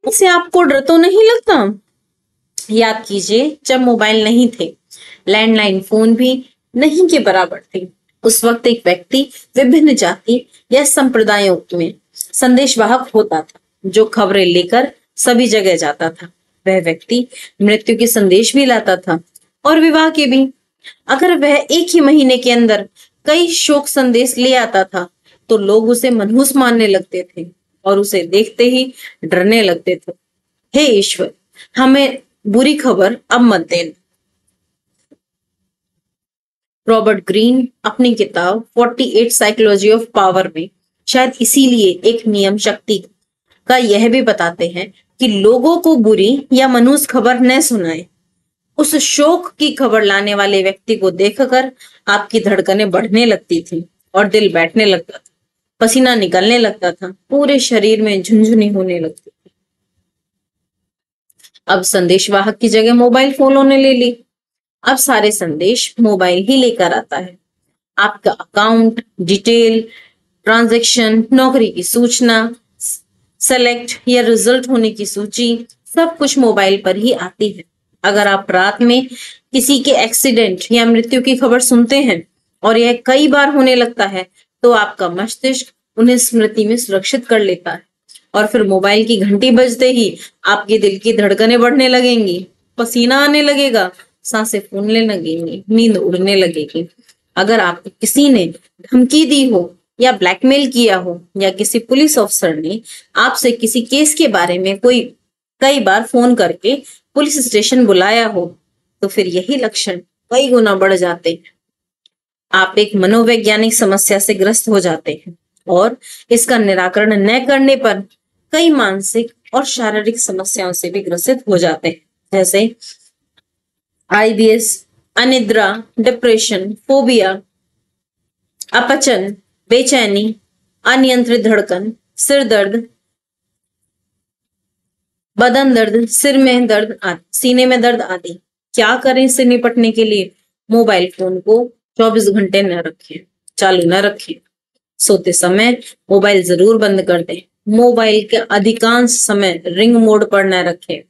इससे आपको डर तो नहीं लगता? याद कीजिए, जब मोबाइल नहीं थे, लैंडलाइन फोन भी नहीं के बराबर थे। उस वक्त एक व्यक्ति विभिन्न जाति या संप्रदायों में संदेशवाहक होता था, जो खबरें लेकर सभी जगह जाता था। वह व्यक्ति मृत्यु के संदेश भी लाता था और विवाह के भी। अगर वह एक ही महीने के अंदर कई शोक संदेश ले आता था, तो लोग उसे मनहूस मानने लगते थे और उसे देखते ही डरने लगते थे। हे ईश्वर, हमें बुरी खबर अब मत देना। रॉबर्ट ग्रीन अपनी किताब 48 साइकोलॉजी ऑफ पावर में शायद इसीलिए एक नियम शक्ति का यह भी बताते हैं कि लोगों को बुरी या मनहूस खबर न सुनाए। उस शोक की खबर लाने वाले व्यक्ति को देखकर आपकी धड़कनें बढ़ने लगती थी और दिल बैठने लगता था, पसीना निकलने लगता था, पूरे शरीर में झुनझुनी होने लगती थी। अब संदेशवाहक की जगह मोबाइल फोनों ने ले ली। अब सारे संदेश मोबाइल ही लेकर आता है। आपका अकाउंट डिटेल, ट्रांजैक्शन, नौकरी की सूचना, सेलेक्ट या रिजल्ट होने की सूची, सब कुछ मोबाइल पर ही आती है। अगर आप रात में किसी के एक्सीडेंट या मृत्यु की खबर सुनते हैं और यह कई बार होने लगता है, तो आपका मस्तिष्क उन्हें स्मृति में सुरक्षित कर लेता है और फिर मोबाइल की घंटी बजते ही आपके दिल की धड़कनें बढ़ने लगेंगी, पसीना आने लगेगा, सांसें फूलने लगेंगी, नींद उड़ने लगेगी। अगर आपको किसी ने धमकी दी हो या ब्लैकमेल किया हो या किसी पुलिस अफसर ने आपसे किसी केस के बारे में कई बार फोन करके पुलिस स्टेशन बुलाया हो, तो फिर यही लक्षण कई गुना बढ़ जाते हैं। आप एक मनोवैज्ञानिक समस्या से ग्रस्त हो जाते हैं और इसका निराकरण न करने पर कई मानसिक और शारीरिक समस्याओं से भी ग्रसित हो जाते हैं, जैसे आईबीएस, अनिद्रा, डिप्रेशन, फोबिया, अपचन, बेचैनी, अनियंत्रित धड़कन, सिर दर्द, बदन दर्द, सिर में दर्द आदि, सीने में दर्द आदि। क्या करें इससे निपटने के लिए? मोबाइल फोन को 24 घंटे न रखें, चालू न रखें। सोते समय मोबाइल जरूर बंद कर दें। मोबाइल के अधिकांश समय रिंग मोड पर न रखें।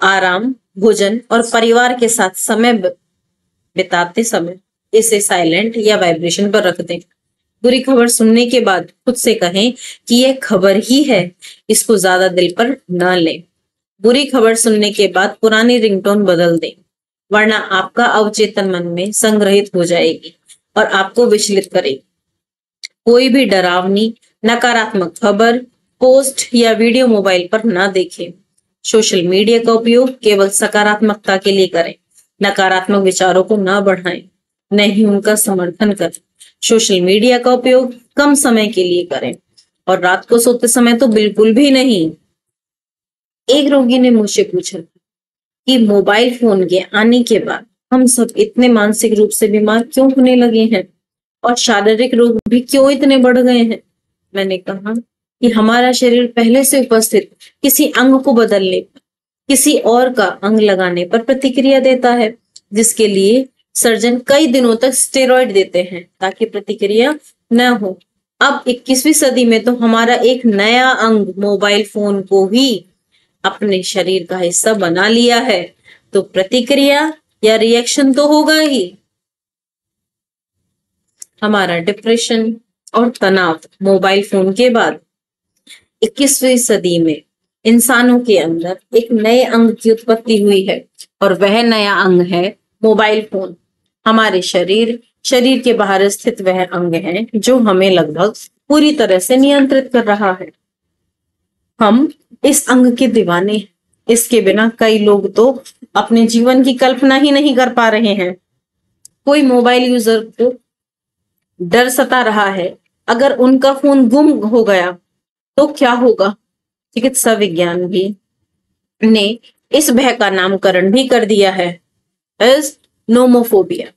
आराम, भोजन और परिवार के साथ समय बिताते समय इसे साइलेंट या वाइब्रेशन पर रख दें। बुरी खबर सुनने के बाद खुद से कहें कि यह खबर ही है, इसको ज्यादा दिल पर न लें। बुरी खबर सुनने के बाद पुरानी रिंगटोन बदल दें, वरना आपका अवचेतन मन में संग्रहित हो जाएगी और आपको विचलित करेगी। कोई भी डरावनी, नकारात्मक खबर, पोस्ट या वीडियो मोबाइल पर न देखें। सोशल मीडिया का उपयोग केवल सकारात्मकता के लिए करें, नकारात्मक विचारों को न बढ़ाएं, न ही उनका समर्थन करें। सोशल मीडिया का उपयोग कम समय के लिए करें और रात को सोते समय तो बिल्कुल भी नहीं। एक रोगी ने मुझसे पूछा कि मोबाइल फोन के आने के बाद हम सब इतने मानसिक रूप से बीमार क्यों होने लगे हैं और शारीरिक रोग भी क्यों इतने बढ़ गए हैं। मैंने कहा कि हमारा शरीर पहले से उपस्थित किसी अंग को बदलने पर, किसी और का अंग लगाने पर प्रतिक्रिया देता है, जिसके लिए सर्जन कई दिनों तक स्टेरॉइड देते हैं ताकि प्रतिक्रिया न हो। अब 21वीं सदी में तो हमारा एक नया अंग मोबाइल फोन को ही अपने शरीर का हिस्सा बना लिया है, तो प्रतिक्रिया या रिएक्शन तो होगा ही। हमारा डिप्रेशन और तनाव मोबाइल फोन के बाद 21वीं सदी में इंसानों के अंदर एक नए अंग की उत्पत्ति हुई है और वह नया अंग है मोबाइल फोन। हमारे शरीर के बाहर स्थित वह अंग है जो हमें लगभग पूरी तरह से नियंत्रित कर रहा है। हम इस अंग के दीवाने हैं। इसके बिना कई लोग तो अपने जीवन की कल्पना ही नहीं कर पा रहे हैं। कोई मोबाइल यूजर को डर सता रहा है, अगर उनका फोन गुम हो गया तो क्या होगा। चिकित्सा विज्ञान भी ने इस भय का नामकरण भी कर दिया है, इस नोमोफोबिया।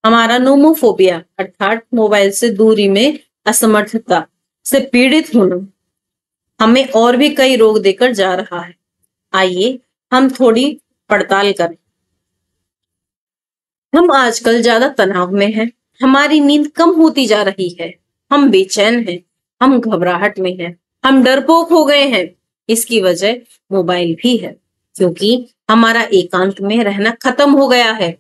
हमारा नोमोफोबिया अर्थात मोबाइल से दूरी में असमर्थता से पीड़ित होना हमें और भी कई रोग देकर जा रहा है। आइए हम थोड़ी पड़ताल करें। हम आजकल ज्यादा तनाव में हैं, हमारी नींद कम होती जा रही है, हम बेचैन हैं, हम घबराहट में हैं, हम डरपोक हो गए हैं इसकी वजह मोबाइल भी है, क्योंकि हमारा एकांत में रहना खत्म हो गया है।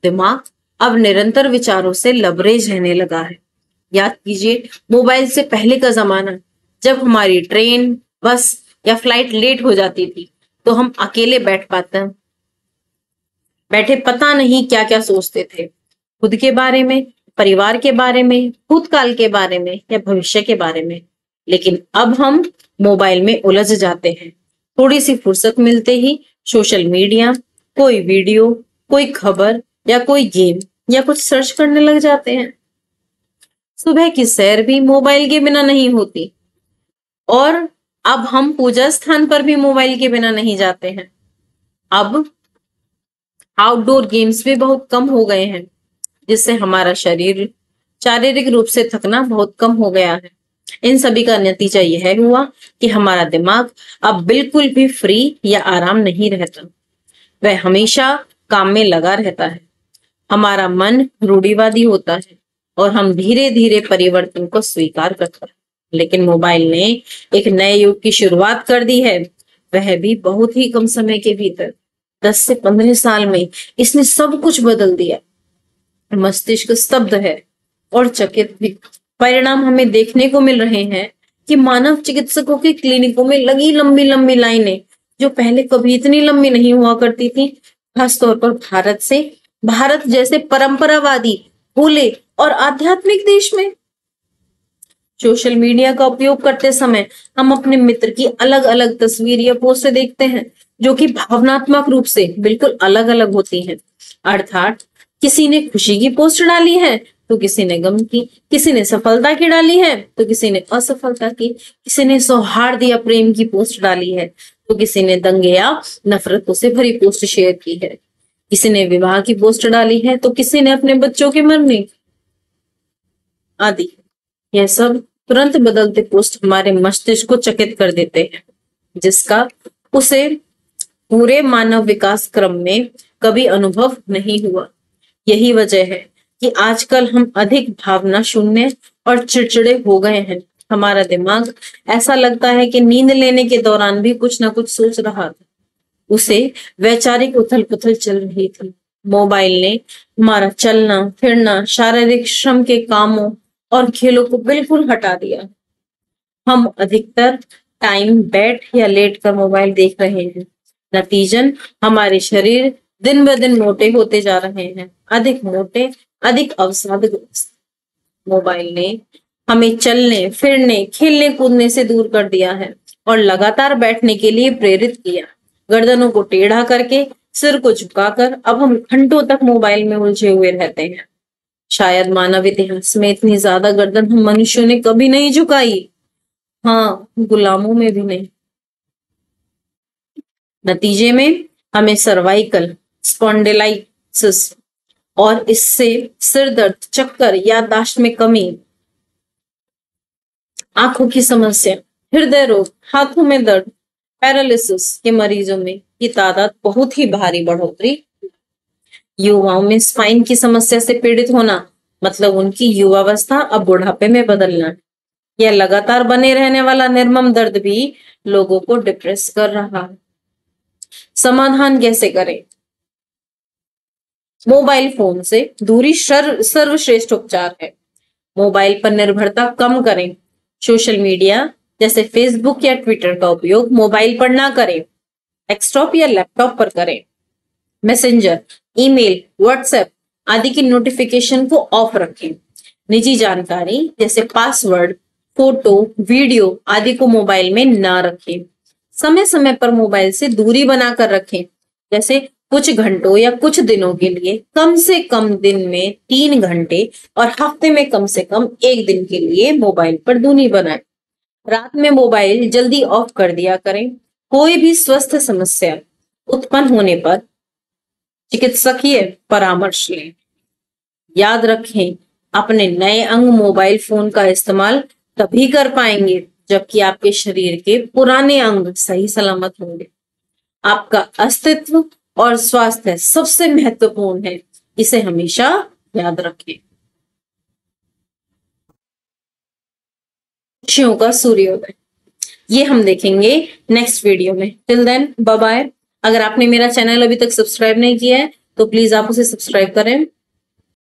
दिमाग अब निरंतर विचारों से लबरेज रहने लगा है। याद कीजिए, मोबाइल से पहले का जमाना, जब हमारी ट्रेन, बस या फ्लाइट लेट हो जाती थी तो हम अकेले बैठे पता नहीं क्या क्या सोचते थे, खुद के बारे में, परिवार के बारे में, भूतकाल के बारे में या भविष्य के बारे में। लेकिन अब हम मोबाइल में उलझ जाते हैं। थोड़ी सी फुर्सत मिलते ही सोशल मीडिया, कोई वीडियो, कोई खबर या कोई गेम या कुछ सर्च करने लग जाते हैं। सुबह की सैर भी मोबाइल के बिना नहीं होती, और अब हम पूजा स्थान पर भी मोबाइल के बिना नहीं जाते हैं। अब आउटडोर गेम्स भी बहुत कम हो गए हैं, जिससे हमारा शरीर शारीरिक रूप से थकना बहुत कम हो गया है। इन सभी का नतीजा यह हुआ कि हमारा दिमाग अब बिल्कुल भी फ्री या आराम नहीं रहता, वह हमेशा काम में लगा रहता है। हमारा मन रूढ़िवादी होता है और हम धीरे धीरे परिवर्तन को स्वीकार करते हैं। लेकिन मोबाइल ने एक नए युग की शुरुआत कर दी है, वह भी बहुत ही कम समय के भीतर। 10 से 15 साल में इसने सब कुछ बदल दिया। मस्तिष्क स्तब्ध है और चकित भी। परिणाम हमें देखने को मिल रहे हैं कि मानव चिकित्सकों के क्लिनिकों में लगी लंबी लंबी लाइनें, जो पहले कभी इतनी लंबी नहीं हुआ करती थी, खासतौर पर भारत जैसे परंपरावादी, भोले और आध्यात्मिक देश में। सोशल मीडिया का उपयोग करते समय हम अपने मित्र की अलग अलग तस्वीर या पोस्ट देखते हैं, जो कि भावनात्मक रूप से बिल्कुल अलग अलग होती हैं। अर्थात किसी ने खुशी की पोस्ट डाली है तो किसी ने गम की, किसी ने सफलता की डाली है तो किसी ने असफलता की, किसी ने सौहार्द या प्रेम की पोस्ट डाली है तो किसी ने दंगे या नफरतों से भरी पोस्ट शेयर की है, किसी ने विवाह की पोस्ट डाली है तो किसी ने अपने बच्चों के मरने आदि। यह सब तुरंत बदलते पोस्ट हमारे मस्तिष्क को चकित कर देते हैं, जिसका उसे पूरे मानव विकास क्रम में कभी अनुभव नहीं हुआ। यही वजह है कि आजकल हम अधिक भावना शून्य और चिड़चिड़े हो गए हैं। हमारा दिमाग ऐसा लगता है कि नींद लेने के दौरान भी कुछ ना कुछ सोच रहा था। उसे वैचारिक उथल पुथल चल रही थी। मोबाइल ने हमारा चलना फिरना, शारीरिक श्रम के कामों और खेलों को बिल्कुल हटा दिया। हम अधिकतर टाइम बैठ या लेट कर मोबाइल देख रहे हैं। नतीजन हमारे शरीर दिन ब दिन मोटे होते जा रहे हैं, अधिक मोटे, अधिक अवसादग्रस्त। मोबाइल ने हमें चलने फिरने, खेलने कूदने से दूर कर दिया है और लगातार बैठने के लिए प्रेरित किया। गर्दनों को टेढ़ा करके, सिर को झुकाकर अब हम घंटों तक मोबाइल में उलझे हुए रहते हैं। शायद मानव इतिहास में इतनी ज्यादा गर्दन हम मनुष्यों ने कभी नहीं झुकाई, हाँ, गुलामों में भी नहीं। नतीजे में हमें सर्वाइकल स्पॉन्डिलाइटिस और इससे सिर दर्द, चक्कर, याददाश्त में कमी, आंखों की समस्या, हृदय रोग, हाथों में दर्द, पैरालिसिस के मरीजों में की तादाद बहुत ही भारी बढ़ोतरी। युवाओं में स्पाइन की समस्या से पीड़ित होना, मतलब उनकी युवावस्था अब बुढ़ापे में बदलना। यह लगातार बने रहने वाला निर्मम दर्द भी लोगों को डिप्रेस कर रहा है। समाधान कैसे करें? मोबाइल फोन से दूरी सर्वश्रेष्ठ उपचार है। मोबाइल पर निर्भरता कम करें। सोशल मीडिया जैसे फेसबुक या ट्विटर का उपयोग मोबाइल पर ना करें, डेस्कटॉप या लैपटॉप पर करें। मैसेंजर, ईमेल, व्हाट्सएप आदि की नोटिफिकेशन को ऑफ रखें। निजी जानकारी जैसे पासवर्ड, फोटो, वीडियो आदि को मोबाइल में ना रखें। समय समय पर मोबाइल से दूरी बनाकर रखें, जैसे कुछ घंटों या कुछ दिनों के लिए कम से कम दिन में 3 घंटे और हफ्ते में कम से कम 1 दिन के लिए मोबाइल पर दूरी बनाएं। रात में मोबाइल जल्दी ऑफ कर दिया करें। कोई भी स्वास्थ्य समस्या उत्पन्न होने पर चिकित्सकीय परामर्श लें। याद रखें, अपने नए अंग मोबाइल फोन का इस्तेमाल तभी कर पाएंगे जबकि आपके शरीर के पुराने अंग सही सलामत होंगे। आपका अस्तित्व और स्वास्थ्य सबसे महत्वपूर्ण है, इसे हमेशा याद रखें। खुशियों का सूर्योदय। ये हम देखेंगे नेक्स्ट वीडियो में। Till then bye bye. अगर आपने मेरा चैनल अभी तक सब्सक्राइब नहीं किया है तो प्लीज आप उसे सब्सक्राइब करें।